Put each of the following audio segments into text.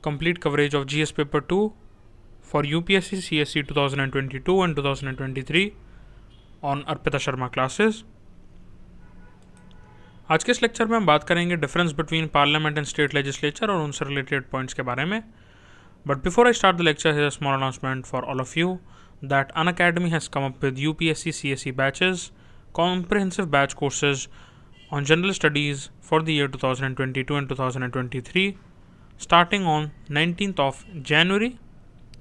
complete coverage of GS Paper 2 for UPSC CSE 2022 and 2023 on Arpita Sharma classes. आज के इस lecture में हम बात करेंगे difference between parliament and state legislature और उनसे रिलेटेड पॉइंट्स के बारे में। But before I start the lecture, here a small announcement for all of you that Unacademy has come up with UPSC CSE batches, comprehensive batch courses on general studies for the year 2022 and 2023, starting on 19th of January.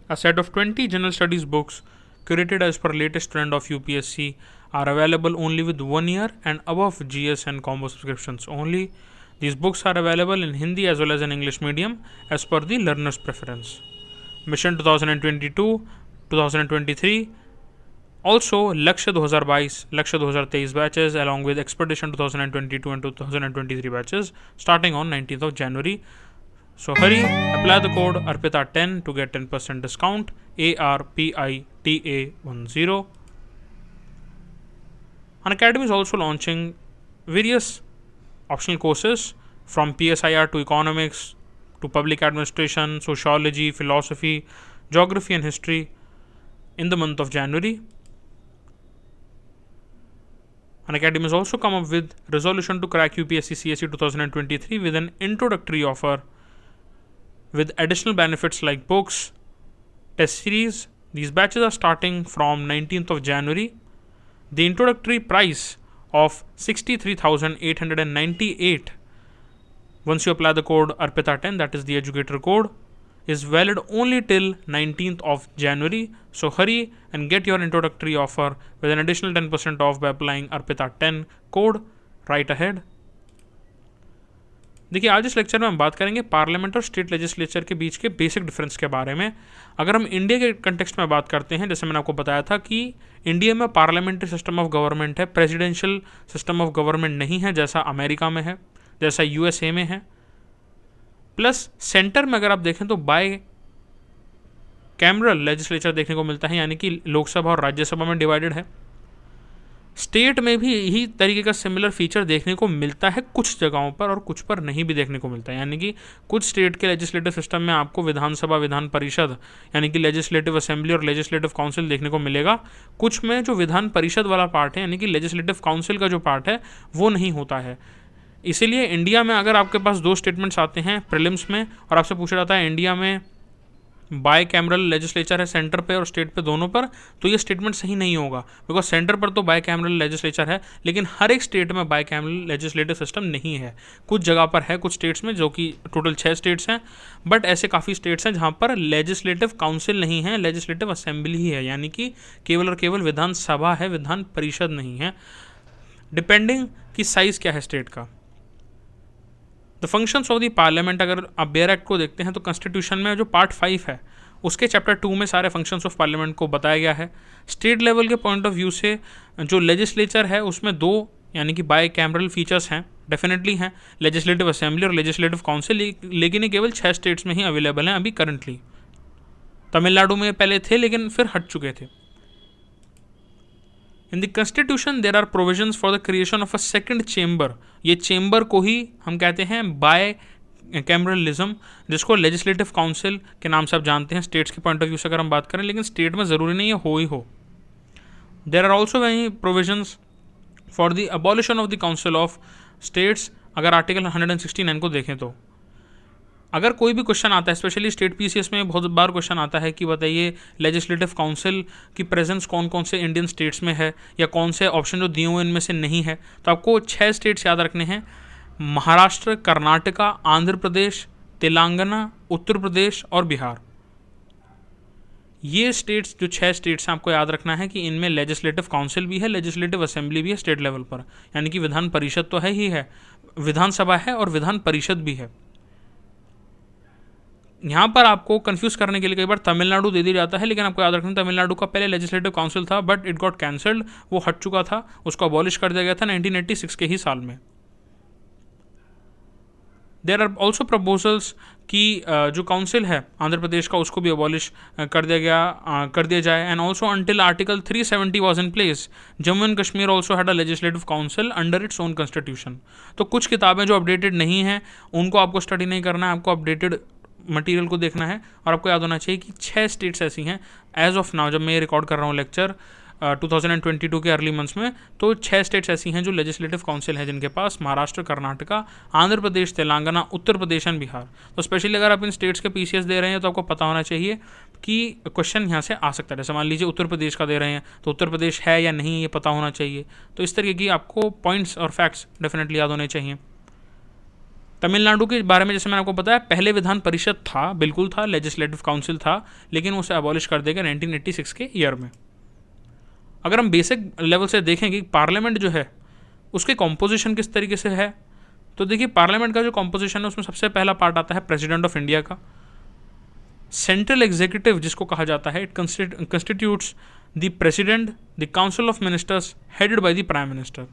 A set of 20 general studies books curated as per latest trend of UPSC are available only with 1 year and above GS and combo subscriptions only. These books are available in Hindi as well as in English medium as per the learner's preference. Mission 2022-2023, also Lakshya 2022, Lakshya 2023 batches along with Expedition 2022 and 2023 batches starting on 19th of January. So hurry, apply the code ARPITA10 to get 10% discount, ARPITA10. Unacademy is also launching various optional courses from PSIR to economics to public administration, sociology, philosophy, geography and history in the month of January. Unacademy has also come up with resolution to crack UPSC CSE 2023 with an introductory offer with additional benefits like books, test series. These batches are starting from 19th of January. The introductory price of 63,898 once you apply the code ARPITA10, that is the educator code, is valid only till 19th of January. So hurry and get your introductory offer with an additional 10% off by applying ARPITA10 code right ahead. देखिए, आज इस lecture में हम बात करेंगे parliament और state legislature के बीच के बेसिक डिफरेंस के बारे में। अगर हम इंडिया के कंटेक्स्ट में बात करते हैं, जैसे मैंने आपको बताया था कि इंडिया में पार्लियामेंट्री सिस्टम ऑफ गवर्नमेंट है, प्रेसिडेंशियल सिस्टम ऑफ गवर्नमेंट नहीं है जैसा अमेरिका में है, जैसा यूएसए में है। प्लस सेंटर में अगर आप देखें तो बाय कैमरल लेजिस्लेचर देखने को मिलता है, यानी कि लोकसभा और राज्यसभा में डिवाइडेड है। स्टेट में भी यही तरीके का सिमिलर फीचर देखने को मिलता है कुछ जगहों पर और कुछ पर नहीं भी देखने को मिलता है, यानी कि कुछ स्टेट के लेजिस्लेटिव सिस्टम में आपको विधानसभा, विधान परिषद यानी कि लेजिस्लेटिव असेंबली और लेजिस्लेटिव काउंसिल देखने को मिलेगा। कुछ में जो विधान परिषद वाला पार्ट है यानी कि लेजिस्लेटिव काउंसिल का जो पार्ट है वो नहीं होता है। इसीलिए इंडिया में अगर आपके पास दो स्टेटमेंट्स आते हैं प्रीलिम्स में और आपसे पूछा जाता है इंडिया में बाय कैमरल लेजिस्लेचर है सेंटर पे और स्टेट पे दोनों पर, तो ये स्टेटमेंट सही नहीं होगा, बिकॉज सेंटर पर तो बाय कैमरल लेजिस्लेचर है लेकिन हर एक स्टेट में बाय कैमरल लेजिस्लेटिव सिस्टम नहीं है। कुछ जगह पर है, कुछ स्टेट्स में, जो कि टोटल 6 स्टेट्स हैं, बट ऐसे काफ़ी स्टेट्स हैं जहाँ पर लेजिस्लेटिव काउंसिल नहीं है, लेजिस्लेटिव असेंबली ही है, यानी कि केवल और केवल विधानसभा है, विधान परिषद नहीं है, डिपेंडिंग कि साइज़ क्या है स्टेट का। The functions of the parliament, अगर आप बेयर एक्ट को देखते हैं तो कॉन्स्टिट्यूशन में जो पार्ट 5 है उसके चैप्टर 2 में सारे फंक्शंस ऑफ पार्लियामेंट को बताया गया है। स्टेट लेवल के पॉइंट ऑफ व्यू से जो लेजिस्लेचर है उसमें 2 यानी कि बाय कैमरल फीचर्स हैं, डेफिनेटली हैं, लेजिस्लेटिव असेंबली और लेजिस्लेटिव काउंसिल, लेकिन ये केवल 6 स्टेट्स में ही अवेलेबल हैं अभी करंटली। तमिलनाडु में पहले थे लेकिन फिर हट चुके थे। In the constitution there are provisions for the creation of a second chamber. ये चेंबर को ही हम कहते हैं बाय कैमरलिज्म, जिसको लेजिस्लेटिव काउंसिल के नाम से आप जानते हैं स्टेट्स के पॉइंट ऑफ व्यू से अगर हम बात करें, लेकिन स्टेट में ज़रूरी नहीं है हो ही हो। There are also very provisions for the abolition of the council of states. अगर आर्टिकल 169 को देखें तो अगर कोई भी क्वेश्चन आता है, स्पेशली स्टेट पीसीएस में बहुत बार क्वेश्चन आता है कि बताइए लेजिस्लेटिव काउंसिल की प्रेजेंस कौन कौन से इंडियन स्टेट्स में है या कौन से ऑप्शन जो दिए हुए इनमें से नहीं है, तो आपको 6 स्टेट्स याद रखने हैं, महाराष्ट्र, कर्नाटका, आंध्र प्रदेश, तेलंगाना, उत्तर प्रदेश और बिहार। ये स्टेट्स जो 6 स्टेट्स हैं आपको याद रखना है कि इनमें लेजिस्लेटिव काउंसिल भी है, लेजिस्लेटिव असेंबली भी है स्टेट लेवल पर, यानी कि विधान परिषद तो है ही है, विधानसभा है और विधान परिषद भी है। यहाँ पर आपको कंफ्यूज करने के लिए कई बार तमिलनाडु दे दिया जाता है, लेकिन आपको याद रखना तमिलनाडु का पहले लेजिस्लेटिव काउंसिल था बट इट गॉट कैंसल्ड, वो हट चुका था, उसको अबॉलिश कर दिया गया था 1986 के ही साल में। देयर आर ऑल्सो प्रपोजल्स कि जो काउंसिल है आंध्र प्रदेश का उसको भी अबॉलिश कर दिया जाए, and also until article 370 was in place Jammu and Kashmir also had a legislative council under its own constitution. तो कुछ किताबें जो अपडेटेड नहीं हैं उनको आपको स्टडी नहीं करना है, आपको अपडेटेड मटेरियल को देखना है। और आपको याद होना चाहिए कि 6 स्टेट्स ऐसी हैं एज ऑफ नाउ, जब मैं ये रिकॉर्ड कर रहा हूँ लेक्चर 2022 के अर्ली मंथ्स में, तो 6 स्टेट्स ऐसी हैं जो लेजिस्लेटिव काउंसिल है जिनके पास, महाराष्ट्र, कर्नाटका, आंध्र प्रदेश, तेलंगाना, उत्तर प्रदेश एंड बिहार। तो स्पेशली अगर आप इन स्टेट्स के पीसीएस दे रहे हैं तो आपको पता होना चाहिए कि क्वेश्चन यहाँ से आ सकता है। जैसे मान लीजिए उत्तर प्रदेश का दे रहे हैं तो उत्तर प्रदेश है या नहीं ये पता होना चाहिए। तो इस तरीके की आपको पॉइंट्स और फैक्ट्स डेफिनेटली याद होने चाहिए। तमिलनाडु के बारे में जैसे मैंने आपको बताया, पहले विधान परिषद था, बिल्कुल था, लेजिस्लेटिव काउंसिल था, लेकिन उसे अबॉलिश कर देगा 1986 के ईयर में। अगर हम बेसिक लेवल से देखें कि पार्लियामेंट जो है उसके कॉम्पोजिशन किस तरीके से है, तो देखिए पार्लियामेंट का जो कॉम्पोजिशन है उसमें सबसे पहला पार्ट आता है प्रेसिडेंट ऑफ इंडिया का। सेंट्रल एग्जीक्यूटिव जिसको कहा जाता है, it constitutes the president, the council of ministers headed by the prime minister.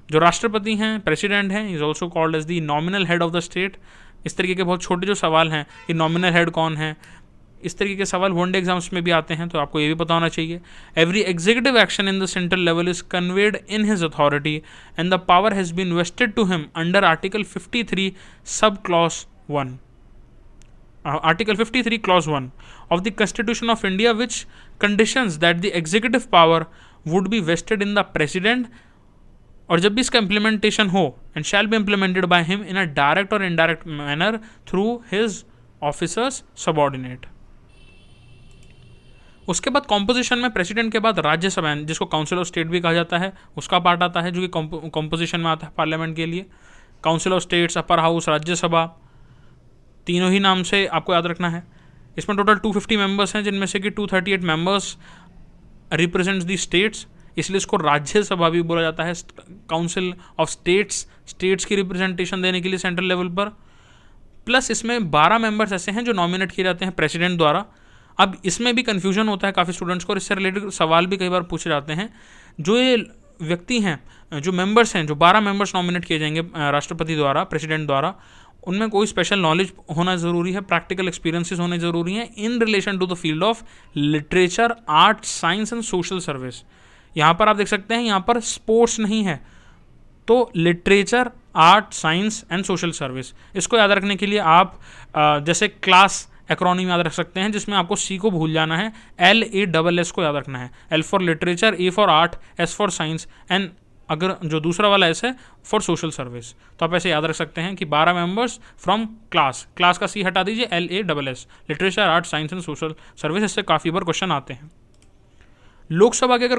जो राष्ट्रपति हैं, प्रेसिडेंट हैं, is also called as the nominal head of the state. इस तरीके के बहुत छोटे जो सवाल हैं कि नॉमिनल हेड कौन है, इस तरीके के सवाल वनडे एग्जाम्स में भी आते हैं, तो आपको ये भी पता होना चाहिए। Every executive action in the central level is conveyed in his authority and the power has been vested to him under article 53 sub clause 1 Article 53 Clause 1 of the Constitution of India, which conditions that the executive power would be vested in the president, और जब भी इसका implementation हो, and shall be implemented by him in a direct और indirect manner through his officers subordinate. उसके बाद composition में president के बाद राज्यसभा, जिसको काउंसिल ऑफ स्टेट भी कहा जाता है, उसका पार्ट आता है जो कि कॉम्पोजिशन में आता है पार्लियामेंट के लिए। Council of states, upper house, Rajya Sabha, तीनों ही नाम से आपको याद रखना है। इसमें टोटल 250 मेंबर्स हैं, जिनमें से कि 238 मेंबर्स रिप्रेजेंट्स दी स्टेट्स, इसलिए इसको राज्यसभा भी बोला जाता है। काउंसिल ऑफ स्टेट्स की रिप्रेजेंटेशन देने के लिए सेंट्रल लेवल पर। प्लस इसमें 12 मेंबर्स ऐसे हैं जो नॉमिनेट किए जाते हैं प्रेसिडेंट द्वारा। अब इसमें भी कन्फ्यूजन होता है काफ़ी स्टूडेंट्स को, और इससे रिलेटेड सवाल भी कई बार पूछे जाते हैं। जो ये व्यक्ति हैं, जो मेंबर्स हैं, जो 12 मेंबर्स नॉमिनेट किए जाएंगे राष्ट्रपति द्वारा, प्रेसिडेंट द्वारा, उनमें कोई स्पेशल नॉलेज होना ज़रूरी है, प्रैक्टिकल एक्सपीरियंसेस होने ज़रूरी हैं in relation to the field of literature, art, science and social service. यहाँ पर आप देख सकते हैं, यहाँ पर स्पोर्ट्स नहीं है, तो literature, art, science and social service. इसको याद रखने के लिए आप जैसे क्लास एक्रोनिम याद रख सकते हैं, जिसमें आपको सी को भूल जाना है, LASS को याद रखना है। L for literature, A for art, S for science and अगर जो दूसरा वाला एस है फॉर सोशल सर्विस। तो आप ऐसे याद रख सकते हैं कि 12 मेंबर्स फ्रॉम क्लास का सी हटा दीजिए, LASS, literature, art, science and social service. इससे काफ़ी बार क्वेश्चन आते हैं। लोकसभा की अगर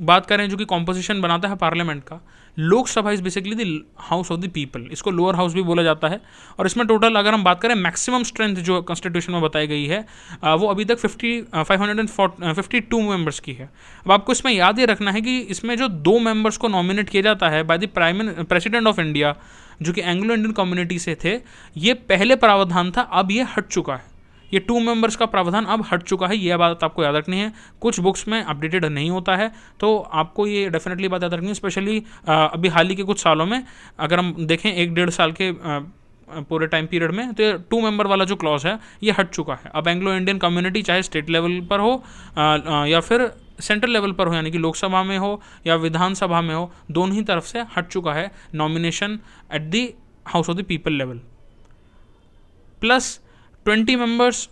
बात करें, जो कि कॉम्पोजिशन बनाता है पार्लियामेंट का, Lok Sabha is basically the house of the people, इसको लोअर हाउस भी बोला जाता है। और इसमें टोटल अगर हम बात करें मैक्सिमम स्ट्रेंथ जो कॉन्स्टिट्यूशन में बताई गई है, वो अभी तक 552 मेंबर्स की है। अब आपको इसमें याद ये रखना है कि इसमें जो 2 मेंबर्स को नॉमिनेट किया जाता है bye the president of India, जो कि एंग्लो इंडियन कम्युनिटी से थे, ये पहले प्रावधान था, अब ये हट चुका है। ये 2 मेंबर्स का प्रावधान अब हट चुका है, ये बात आपको याद रखनी है। कुछ बुक्स में अपडेटेड नहीं होता है, तो आपको ये डेफिनेटली बात याद रखनी है। स्पेशली अभी हाल ही के कुछ सालों में अगर हम देखें 1-1.5 साल के पूरे टाइम पीरियड में, तो ये 2 मेंबर वाला जो क्लॉज है ये हट चुका है। अब एंग्लो इंडियन कम्युनिटी चाहे स्टेट लेवल पर हो या फिर सेंट्रल लेवल पर हो, यानी कि लोकसभा में हो या विधानसभा में हो, दोनों ही तरफ से हट चुका है nomination at the house of the people level. Plus 20 members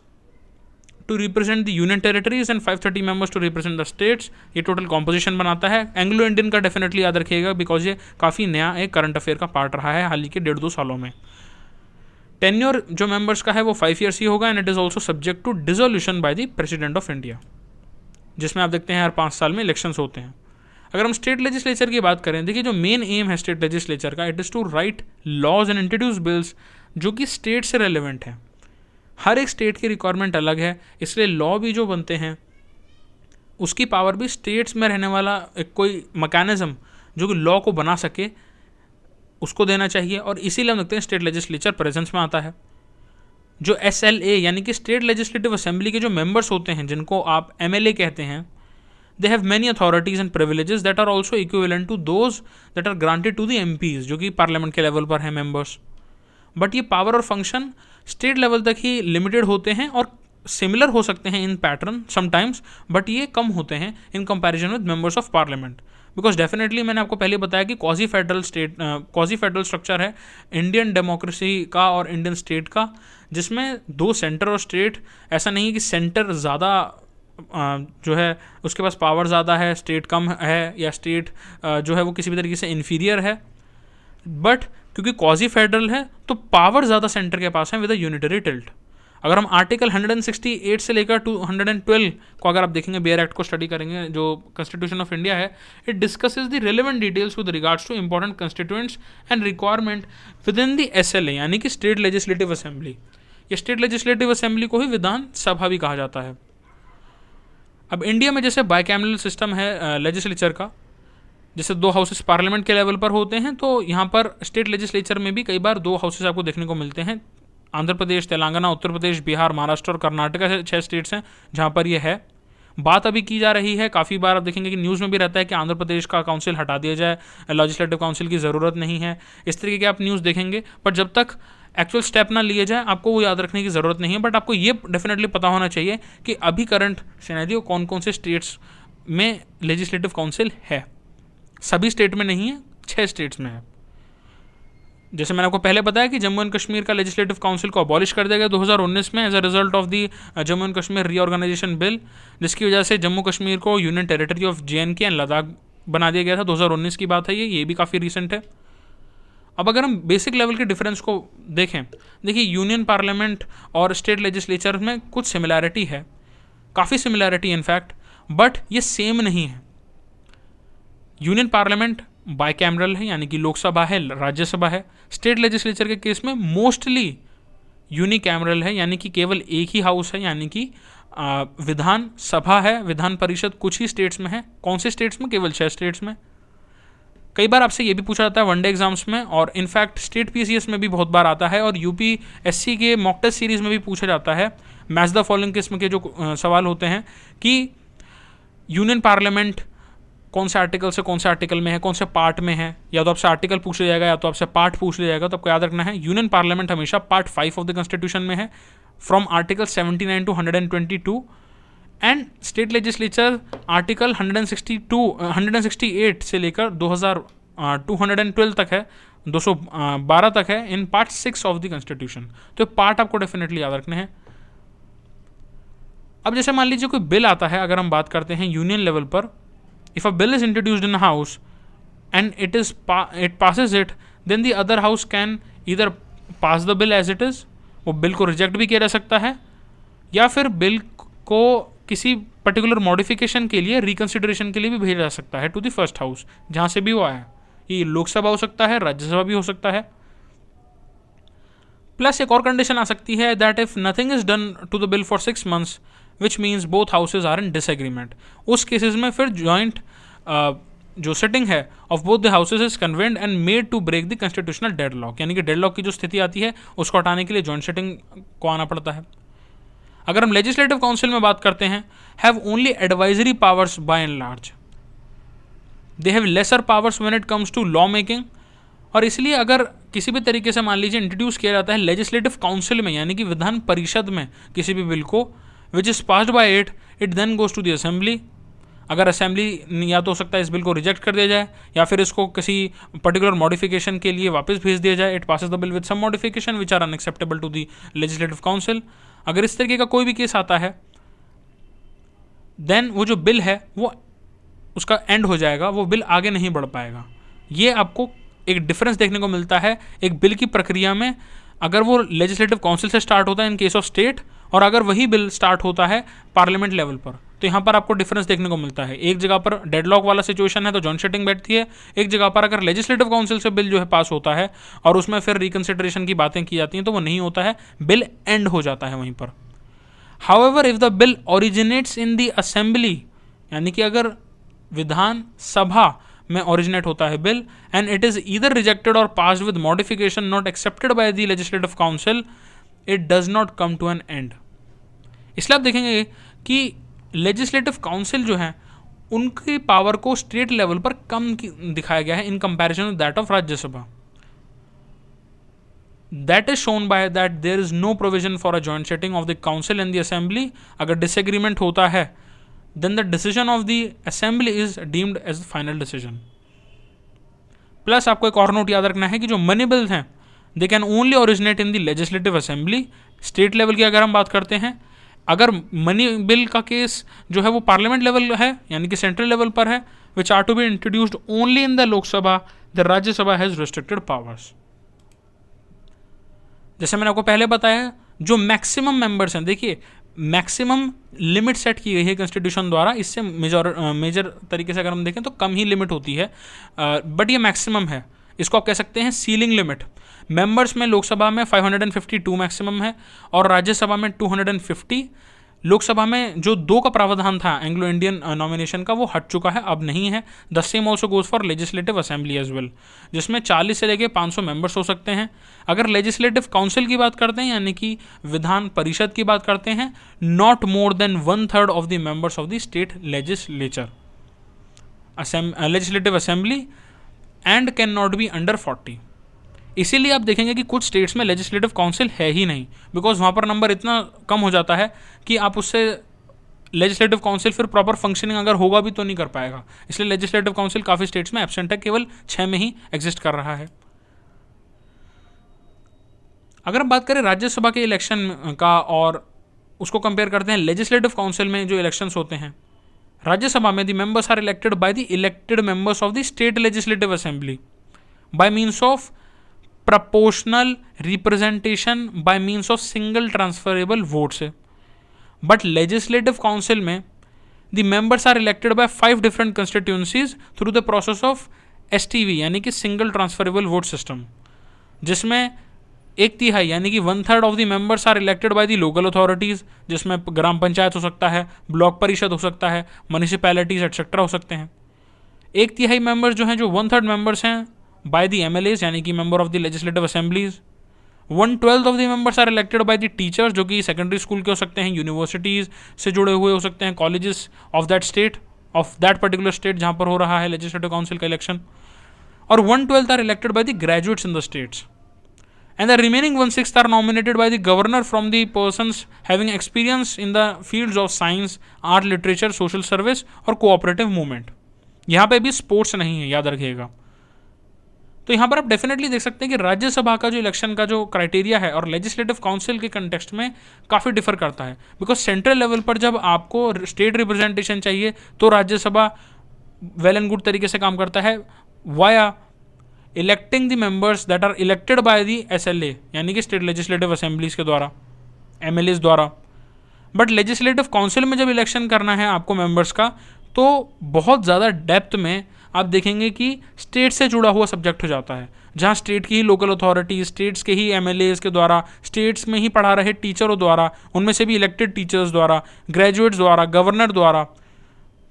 to represent the union territories and 530 members to represent the states, ये टोटल कॉम्पोजिशन बनाता है। एंग्लो इंडियन का डेफिनेटली याद रखिएगा, बिकॉज ये काफ़ी नया एक करंट अफेयर का पार्ट रहा है हाल ही के 1.5-2 सालों में। टेन्योर जो मेंबर्स का है वो 5 years ही होगा, and it is also subject to dissolution by the president of India, जिसमें आप देखते हैं हर 5 साल में इलेक्शंस होते हैं। अगर हम स्टेट लेजिस्लेचर की बात करें, देखिए जो मेन एम है स्टेट लेजिस्लेचर का, it is to write laws and introduce bills जो कि स्टेट से रेलिवेंट है। हर एक स्टेट की रिक्वायरमेंट अलग है, इसलिए लॉ भी जो बनते हैं उसकी पावर भी स्टेट्स में रहने वाला एक कोई मैकेनिज्म जो कि लॉ को बना सके उसको देना चाहिए, और इसीलिए हम देखते हैं स्टेट लेजिस्लेचर प्रेजेंस में आता है। जो SLA यानी कि स्टेट लेजिस्लेटिव असेंबली के जो मेंबर्स होते हैं, जिनको आप MLA कहते हैं, they have many authorities and privileges that are also equivalent to those that are granted to the MPs, जो कि पार्लियामेंट के लेवल पर हैं मेंबर्स। बट ये पावर और फंक्शन स्टेट लेवल तक ही लिमिटेड होते हैं और सिमिलर हो सकते हैं इन पैटर्न समटाइम्स, बट ये कम होते हैं इन comparison with members of parliament. Because definitely मैंने आपको पहले बताया कि क्वाजी फेडरल स्ट्रक्चर है इंडियन डेमोक्रेसी का और इंडियन स्टेट का, जिसमें दो सेंटर और स्टेट, ऐसा नहीं है कि सेंटर ज़्यादा जो है उसके पास पावर ज़्यादा है, स्टेट कम है, या स्टेट जो है वो किसी भी तरीके से इन्फीरियर है, बट क्योंकि क्वाजी फेडरल है तो पावर ज़्यादा सेंटर के पास है विद अ यूनिटरी टिल्ट। अगर हम आर्टिकल 168 से लेकर 212 को अगर आप देखेंगे, बेयर एक्ट को स्टडी करेंगे जो कॉन्स्टिट्यूशन ऑफ इंडिया है, it discusses the relevant details with regards two important constituents and requirement with in the SLA, यानी कि स्टेट लेजिस्लेटिव असेंबली। ये स्टेट लेजिस्लेटिव असेंबली को ही विधान सभा भी कहा जाता है। अब इंडिया में जैसे बाइकैमरल सिस्टम है लेजिस्लेचर का, जैसे दो हाउसेस पार्लियामेंट के लेवल पर होते हैं, तो यहाँ पर स्टेट लेजिस्लेचर में भी कई बार दो हाउसेस आपको देखने को मिलते हैं। आंध्र प्रदेश, तेलंगाना, उत्तर प्रदेश, बिहार, महाराष्ट्र और कर्नाटक से 6 स्टेट्स हैं जहाँ पर ये है। बात अभी की जा रही है, काफ़ी बार आप देखेंगे कि न्यूज़ में भी रहता है कि आंध्र प्रदेश का काउंसिल हटा दिया जाए, लेजिस्लेटिव काउंसिल की ज़रूरत नहीं है, इस तरीके के आप न्यूज़ देखेंगे। पर जब तक एक्चुअल स्टेप ना लिए जाए आपको वो याद रखने की ज़रूरत नहीं है। बट आपको ये डेफिनेटली पता होना चाहिए कि अभी करंट सिनेरियो कौन कौन से स्टेट्स में लेजिस्लेटिव काउंसिल है। सभी स्टेट में नहीं है, 6 स्टेट्स में है। जैसे मैंने आपको पहले बताया कि जम्मू एंड कश्मीर का लेजिस्लेटिव काउंसिल को अबॉलिश कर दिया गया 2019 में as a result of the Jammu and Kashmir reorganisation bill, जिसकी वजह से जम्मू कश्मीर को union territory of JNK and Ladakh बना दिया गया था। 2019 की बात है, ये भी काफ़ी रिसेंट है। अब अगर हम बेसिक लेवल के डिफरेंस को देखें, देखिए यूनियन पार्लियामेंट और स्टेट लेजिस्लेचर में कुछ सिमिलैरिटी है, काफ़ी सिमिलैरिटी इनफैक्ट, बट ये सेम नहीं है। यूनियन पार्लियामेंट बाइकैमरल है, यानी कि लोकसभा है, राज्यसभा है। स्टेट लेजिस्लेचर के केस में मोस्टली यूनिकैमरल है, यानी कि केवल एक ही हाउस है, यानी कि विधान सभा है, विधान परिषद कुछ ही स्टेट्स में है। कौन से स्टेट्स में? केवल 6 स्टेट्स में। कई बार आपसे ये भी पूछा जाता है वनडे एग्जाम्स में, और इनफैक्ट स्टेट PCS में भी बहुत बार आता है, और UPSC के मॉक टेस्ट सीरीज में भी पूछा जाता है। मैच द फॉलोइंग किस्म के जो सवाल होते हैं कि यूनियन पार्लियामेंट कौन से आर्टिकल से कौन से आर्टिकल में है, कौन से पार्ट में है, या तो आपसे आर्टिकल पूछ लिया जाएगा या तो आपसे पार्ट पूछ लिया जाएगा। तो आपको याद रखना है यूनियन पार्लियामेंट हमेशा पार्ट 5 ऑफ द कॉन्स्टिट्यूशन में है, from article 79 to 122, and state legislature article 168 से लेकर 212 तक है, 212 तक है इन पार्ट 6 ऑफ द कॉन्स्टिट्यूशन। तो पार्ट आपको डेफिनेटली याद रखने हैं। अब जैसे मान लीजिए कोई बिल आता है, अगर हम बात करते हैं यूनियन लेवल पर, if a bill is introduced in a house and it passes it, then the other house can either pass the bill as it is, वो बिल को रिजेक्ट भी किया जा सकता है, या फिर बिल को किसी पर्टिकुलर मॉडिफिकेशन के लिए, रिकन्सिडरेशन के लिए भी भेजा जा सकता है टू द फर्स्ट हाउस, जहाँ से भी वो आया। ये लोकसभा हो सकता है, राज्यसभा भी हो सकता है। प्लस एक और कंडीशन आ सकती है that if nothing is done to the bill for 6 months, which means both houses are in disagreement. उस केसेस में फिर जॉइंट जो सिटिंग है of both the houses is convened and made to break the constitutional deadlock, यानी कि deadlock की जो स्थिति आती है उसको हटाने के लिए जॉइंट सिटिंग को आना पड़ता है। अगर हम लेजिस्लेटिव काउंसिल में बात करते हैं, have only advisory powers by and large, they have lesser powers when it comes to law making. और इसलिए अगर किसी भी तरीके से मान लीजिए इंट्रोड्यूस किया जाता है लेजिस्लेटिव काउंसिल में, यानी कि विधान परिषद में किसी भी बिल को, which is passed by it then goes to the assembly. अगर असेंबली या तो हो सकता है इस बिल को रिजेक्ट कर दिया जाए, या फिर इसको किसी पर्टिकुलर मॉडिफिकेशन के लिए वापस भेज दिया जाए। It passes the bill with some modification which are unacceptable to the legislative council. अगर इस तरीके का कोई भी केस आता है, देन वो जो बिल है वो उसका एंड हो जाएगा, वो बिल आगे नहीं बढ़ पाएगा। ये आपको एक डिफरेंस देखने को मिलता है एक बिल की प्रक्रिया में, अगर वो लेजिस्लेटिव काउंसिल से स्टार्ट होता है इन केस ऑफ स्टेट, और अगर वही बिल स्टार्ट होता है पार्लियामेंट लेवल पर, तो यहाँ पर आपको डिफरेंस देखने को मिलता है। एक जगह पर डेडलॉक वाला सिचुएशन है तो जॉइंट सिटिंग बैठती है, एक जगह पर अगर लेजिस्लेटिव काउंसिल से बिल जो है पास होता है और उसमें फिर रिकन्सिडरेशन की बातें की जाती हैं तो वो नहीं होता है, बिल एंड हो जाता है वहीं पर। However if the bill originates in the assembly, यानी कि अगर विधान सभा में ओरिजिनेट होता है bill, and it is either rejected और passed with modification not accepted by the legislative council, it does not come to an end. इसलिए आप देखेंगे कि लेजिस्लेटिव काउंसिल जो है उनकी पावर को स्टेट लेवल पर कम दिखाया गया है in comparison with that of Rajya Sabha. That is shown by that there is no provision for a joint sitting of the council and the assembly. अगर डिसएग्रीमेंट होता है then the decision of the assembly is deemed as the final decision. Plus आपको एक और note याद रखना है कि जो मनी बिल्स हैं they can only originate in the legislative assembly. State level की अगर हम बात करते हैं, अगर मनी बिल का केस जो है वो पार्लियामेंट लेवल है यानी कि सेंट्रल लेवल पर है, which are to be introduced only in the Lok Sabha, the Rajya Sabha has restricted powers. जैसे मैंने आपको पहले बताया, जो मैक्सिमम मेंबर्स हैं, देखिए मैक्सिमम लिमिट सेट की गई है कॉन्स्टिट्यूशन द्वारा. इससे मेजर तरीके से अगर हम देखें तो कम ही लिमिट होती है, बट ये मैक्सिमम है. इसको आप कह सकते हैं सीलिंग लिमिट. मेंबर्स में लोकसभा में 552 मैक्सिमम है और राज्यसभा में 250. लोकसभा में जो 2 का प्रावधान था एंग्लो इंडियन नॉमिनेशन का, वो हट चुका है, अब नहीं है. The same also goes for legislative assembly as well, जिसमें 40 से लेके 500 मेंबर्स हो सकते हैं. अगर लेजिस्लेटिव काउंसिल की बात करते हैं यानी कि विधान परिषद की बात करते हैं, not more than 1/3 of the members of the state legislature legislative assembly and can not be under 40. इसीलिए आप देखेंगे कि कुछ स्टेट्स में लेजिस्लेटिव काउंसिल है ही नहीं, बिकॉज वहाँ पर नंबर इतना कम हो जाता है कि आप उससे लेजिस्लेटिव काउंसिल फिर प्रॉपर फंक्शनिंग अगर होगा भी तो नहीं कर पाएगा. इसलिए लेजिस्लेटिव काउंसिल काफ़ी स्टेट्स में एब्सेंट है, केवल 6 में ही एग्जिस्ट कर रहा है. अगर हम बात करें राज्यसभा के इलेक्शन का और उसको कंपेयर करते हैं लेजिस्लेटिव काउंसिल में जो इलेक्शंस होते हैं, राज्यसभा में the members are elected by the elected members of the state legislative assembly by means of proportional representation by means of single transferable votes है. But legislative council में the members are elected by 5 different constituencies through the process of STV यानी कि single transferable vote system, जिसमें 1/3 यानी कि 1/3 of the members are elected by the local authorities, जिसमें ग्राम पंचायत हो सकता है, ब्लॉक परिषद हो सकता है, म्यूनिसिपैलिटीज एटसेट्रा हो सकते हैं. 1/3 मेंबर्स जो हैं, जो 1/3 मेंबर्स हैं by the MLAs यानी कि member of the legislative assemblies. 1/12 of the members are elected by the teachers, जो कि सेकेंडरी स्कूल के हो सकते हैं, यूनिवर्सिटीज़ से जुड़े हुए हो सकते हैं, colleges of that state, of that particular state जहाँ पर हो रहा है लेजिस्लेटिव काउंसिल का इलेक्शन. और 1/12 are elected by the graduates in the states and the remaining 1/6 are nominated by the governor from the persons having experience in the fields of science, art, literature, social service और cooperative movement. यहाँ पे भी sports नहीं है, याद रखिएगा. तो यहाँ पर आप डेफिनेटली देख सकते हैं कि राज्यसभा का जो इलेक्शन का जो क्राइटेरिया है और लेजिस्लेटिव काउंसिल के कंटेक्स्ट में काफ़ी डिफर करता है. बिकॉज सेंट्रल लेवल पर जब आपको स्टेट रिप्रेजेंटेशन चाहिए तो राज्यसभा वेल एंड गुड तरीके से काम करता है via electing the members that are elected by the SLA यानी कि स्टेट लेजिस्लेटिव असेंबलीज के द्वारा, MLAs द्वारा. बट लेजिस्लेटिव काउंसिल में जब इलेक्शन करना है आपको मेंबर्स का, तो बहुत ज़्यादा डेप्थ में आप देखेंगे कि स्टेट से जुड़ा हुआ सब्जेक्ट हो जाता है, जहाँ स्टेट की ही लोकल अथॉरिटी, स्टेट्स के ही MLAs के द्वारा, स्टेट्स में ही पढ़ा रहे टीचरों द्वारा, उनमें से भी इलेक्टेड टीचर्स द्वारा, ग्रेजुएट्स द्वारा, गवर्नर द्वारा,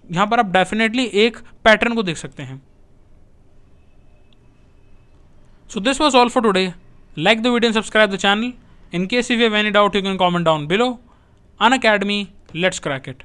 यहाँ पर आप डेफिनेटली एक पैटर्न को देख सकते हैं. So this was all for today. Like the video and subscribe the channel. In case if you have any doubt you can comment down below. Unacademy, let's crack it.